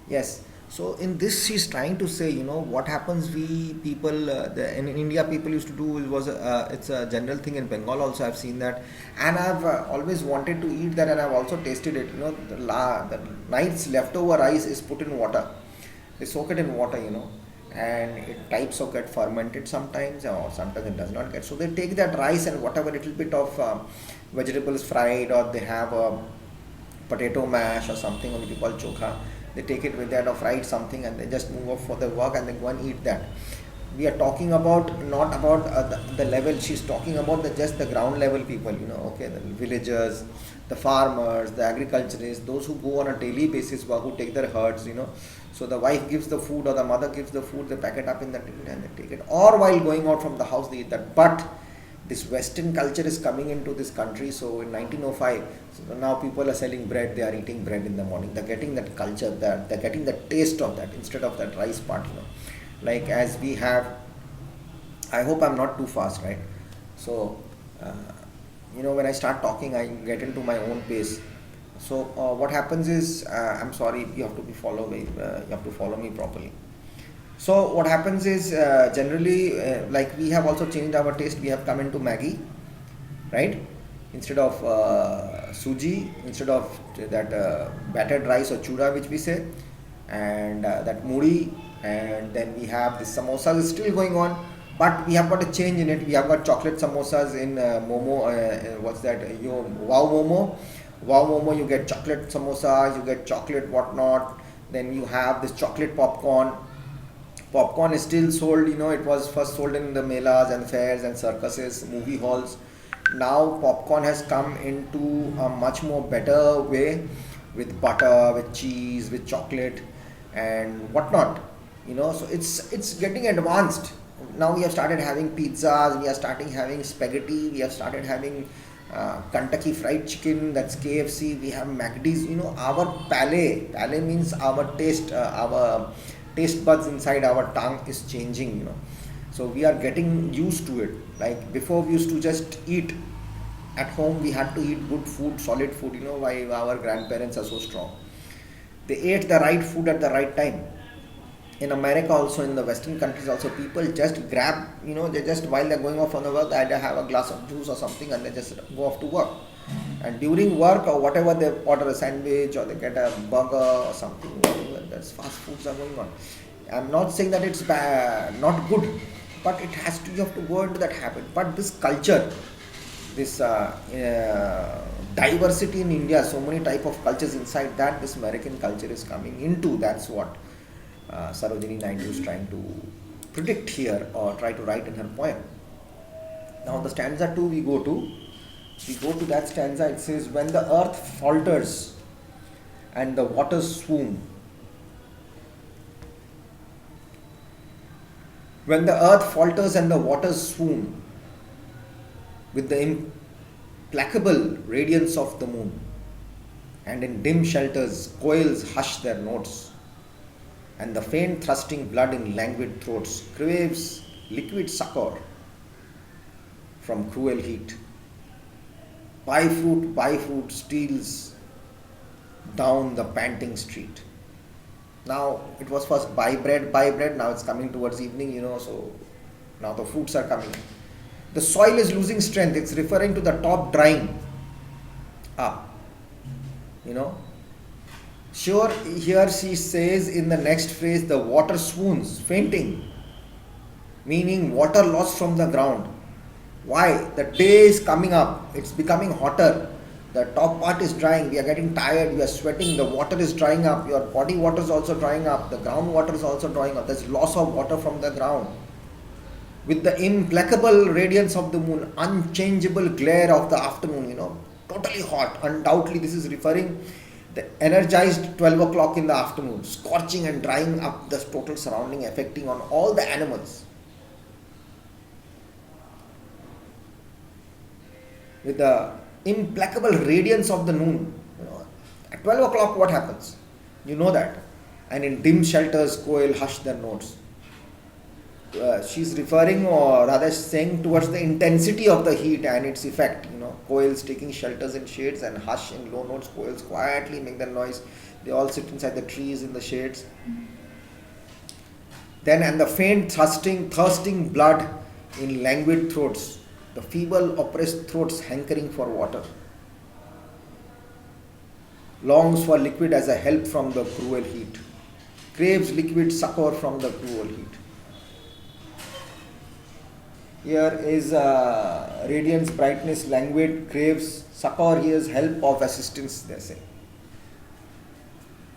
Yes. So in this, she's trying to say, what happens. We people, in India, people used to do it's a general thing in Bengal. Also, I've seen that, and I've always wanted to eat that, and I've also tasted it. The night's leftover rice is put in water. They soak it in water, and it types of get fermented sometimes, or sometimes it does not get. So they take that rice and whatever little bit of vegetables fried, or they have a potato mash or something, or what you call chokha. They take it with that or fried something, and they just move off for their work and they go and eat that. We are talking about not about the level. She's talking about just the ground level people, okay, the villagers, the farmers, the agriculturists, those who go on a daily basis, who take their herds, so the wife gives the food or the mother gives the food, they pack it up in the tin and they take it, or while going out from the house they eat that. But this Western culture is coming into this country. So in 1905, so now people are selling bread. They are eating bread in the morning. They're getting that culture. That they're getting the taste of that instead of that rice part. Like as we have. I hope I'm not too fast, right? So, when I start talking, I get into my own pace. So what happens is, I'm sorry, you have to you have to follow me properly. So what happens is, generally, like we have also changed our taste. We have come into Maggie, right? Instead of suji, instead of that battered rice or chura, which we say, and that muri, and then we have the samosas is still going on, but we have got a change in it. We have got chocolate samosas in Momo. What's that? Wow Momo. Wow Momo. You get chocolate samosas. You get chocolate whatnot. Then you have this chocolate popcorn. Popcorn is still sold. It was first sold in the melas and fairs and circuses, movie halls. Now popcorn has come into a much more better way, with butter, with cheese, with chocolate, and whatnot. So it's getting advanced. Now we have started having pizzas. We are starting having spaghetti. We have started having Kentucky Fried Chicken. That's KFC. We have McD's. Our palate means our taste. Our taste buds inside our tongue is changing. So we are getting used to it. Like before, we used to just eat at home. We had to eat good food, solid food. Why our grandparents are so strong. They ate the right food at the right time. In America, also in the Western countries, also people just grab, they just while they're going off on the work, they either have a glass of juice or something, and they just go off to work. And during work or whatever, they order a sandwich or they get a burger or something. That's fast foods are going on. I'm not saying that it's bad, not good, but it has to. You have to go into that habit. But this culture, this diversity in India, so many type of cultures inside that, this American culture is coming into. That's what Sarojini Naidu is trying to predict here, or try to write in her poem. Now the stanza 2 we go to that stanza. It says, when the earth falters and the waters swoon, when the earth falters and the waters swoon, with the implacable radiance of the moon, and in dim shelters quails hush their notes, and the faint thrusting blood in languid throats craves liquid succor from cruel heat. By fruit steals down the panting street. Now it was first buy bread, now it's coming towards evening, so now the fruits are coming. The soil is losing strength. It's referring to the top drying up, Sure, here she says in the next phrase, the water swoons, fainting, meaning water lost from the ground. Why? The day is coming up, it's becoming hotter, the top part is drying, we are getting tired, we are sweating, the water is drying up, your body water is also drying up, the groundwater is also drying up, there's loss of water from the ground. With the implacable radiance of the moon, unchangeable glare of the afternoon, totally hot. Undoubtedly, this is referring the energized 12 o'clock in the afternoon, scorching and drying up the total surrounding, affecting on all the animals. With the implacable radiance of the noon, at 12 o'clock, what happens? You know that. And in dim shelters, quail hush their notes. She's referring, or rather saying, towards the intensity of the heat and its effect. Quails taking shelters in shades and hush in low notes. Quails quietly make their noise. They all sit inside the trees in the shades. Then, and the faint thirsting blood in languid throats, the feeble oppressed throats hankering for water, longs for liquid as a help from the cruel heat, craves liquid succor from the cruel heat. Here is radiance, brightness, languid, craves succor. Here is help of assistance, they say.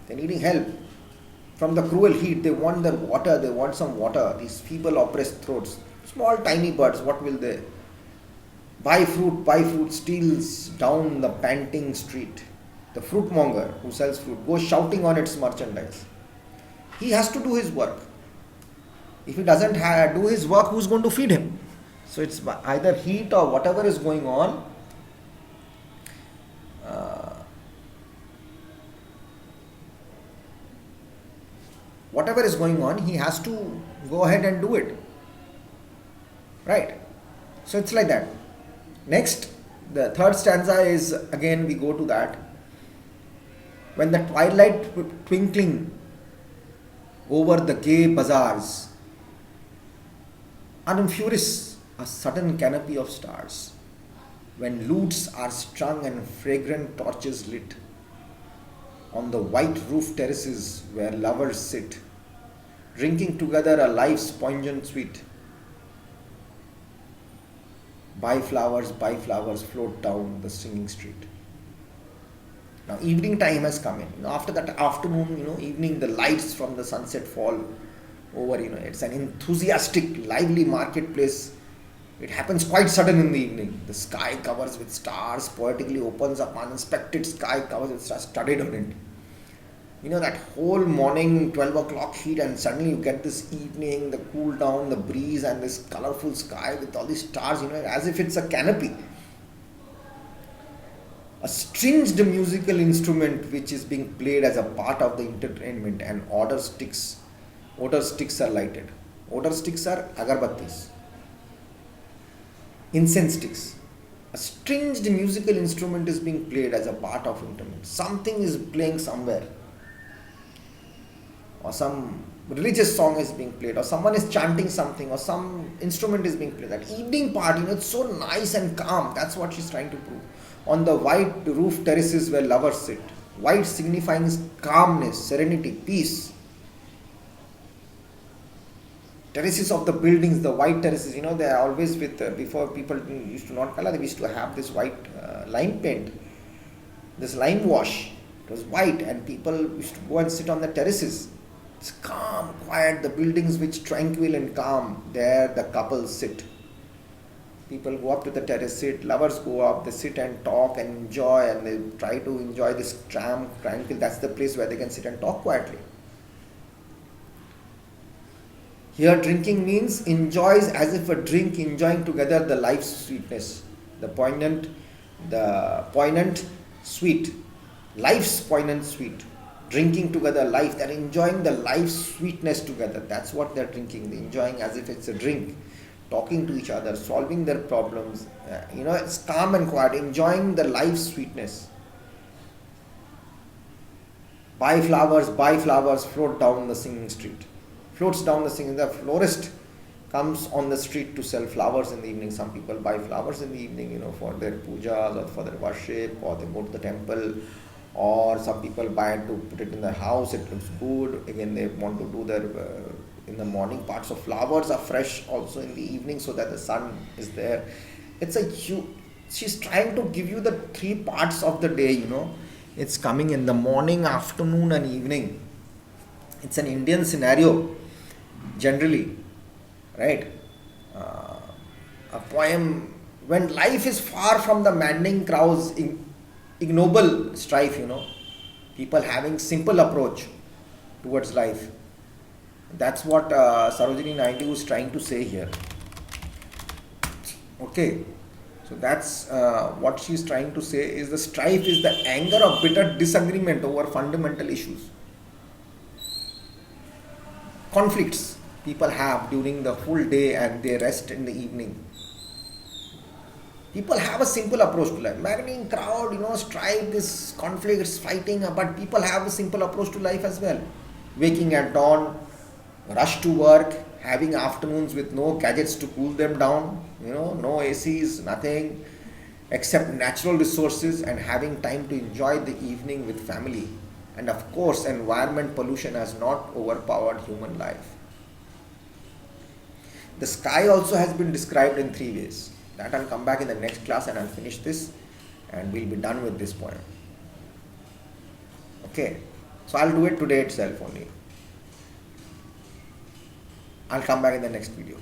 They're needing help from the cruel heat. They want the water, they want some water. These feeble oppressed throats, small tiny birds, what will they? Buy fruit, steals down the panting street. The fruit monger who sells fruit goes shouting on its merchandise. He has to do his work. If he doesn't do his work, who's going to feed him? So it's either heat or whatever is going on. Whatever is going on, he has to go ahead and do it. Right? So it's like that. Next, the third stanza is, again we go to that. When the twilight twinkling over the gay bazaars, unfurious a sudden canopy of stars, when lutes are strung and fragrant torches lit, on the white roof terraces where lovers sit, drinking together a life's poignant sweet. Buy flowers, float down the singing street. Now evening time has come in. After that afternoon, evening, the lights from the sunset fall over, it's an enthusiastic, lively marketplace. It happens quite sudden in the evening. The sky covers with stars, poetically opens up, uninspected sky covers with stars, studied on it. That whole morning, 12 o'clock heat, and suddenly you get this evening, the cool down, the breeze, and this colorful sky with all these stars, as if it's a canopy. A stringed musical instrument which is being played as a part of the entertainment, and odor sticks are lighted. Odor sticks are agarbattis, incense sticks. A stringed musical instrument is being played as a part of entertainment. Something is playing somewhere, or some religious song is being played, or someone is chanting something, or some instrument is being played. That evening part, it's so nice and calm. That's what she's trying to prove. On the white roof terraces where lovers sit, white signifying calmness, serenity, peace. Terraces of the buildings, the white terraces, they are always with, before people used to not color, they used to have this white lime paint, this lime wash. It was white, and people used to go and sit on the terraces. It's calm, quiet, the buildings which tranquil and calm, there the couples sit. People go up to the terrace, sit, lovers go up, they sit and talk and enjoy, and they try to enjoy this tranquil. That's the place where they can sit and talk quietly. Here drinking means enjoys as if a drink, enjoying together the life's sweetness, the poignant sweet, life's poignant sweet. Drinking together life, they're enjoying the life's sweetness together. That's what they're drinking. They're enjoying as if it's a drink, talking to each other, solving their problems. It's calm and quiet, enjoying the life's sweetness. Buy flowers, float down the singing street. Floats down the singing. The florist comes on the street to sell flowers in the evening. Some people buy flowers in the evening, for their pujas or for their worship, or they go to the temple. Or some people buy it to put it in their house, it looks good. Again, they want to do their, in the morning parts of flowers are fresh also in the evening, so that the sun is there. She's trying to give you the three parts of the day, It's coming in the morning, afternoon and evening. It's an Indian scenario, generally, right? A poem, when life is far from the maddening crowds, ignoble strife, people having simple approach towards life. That's what Sarojini Naidu is trying to say here. Okay, so that's what she's trying to say is the strife is the anger of bitter disagreement over fundamental issues. Conflicts people have during the full day and they rest in the evening. People have a simple approach to life. Many in crowd, strive, this conflicts, fighting, but people have a simple approach to life as well. Waking at dawn, rush to work, having afternoons with no gadgets to cool them down, no ACs, nothing except natural resources, and having time to enjoy the evening with family. And of course, environment pollution has not overpowered human life. The sky also has been described in three ways. That I'll come back in the next class and I'll finish this and we'll be done with this point. Okay. So I'll do it today itself only. I'll come back in the next video.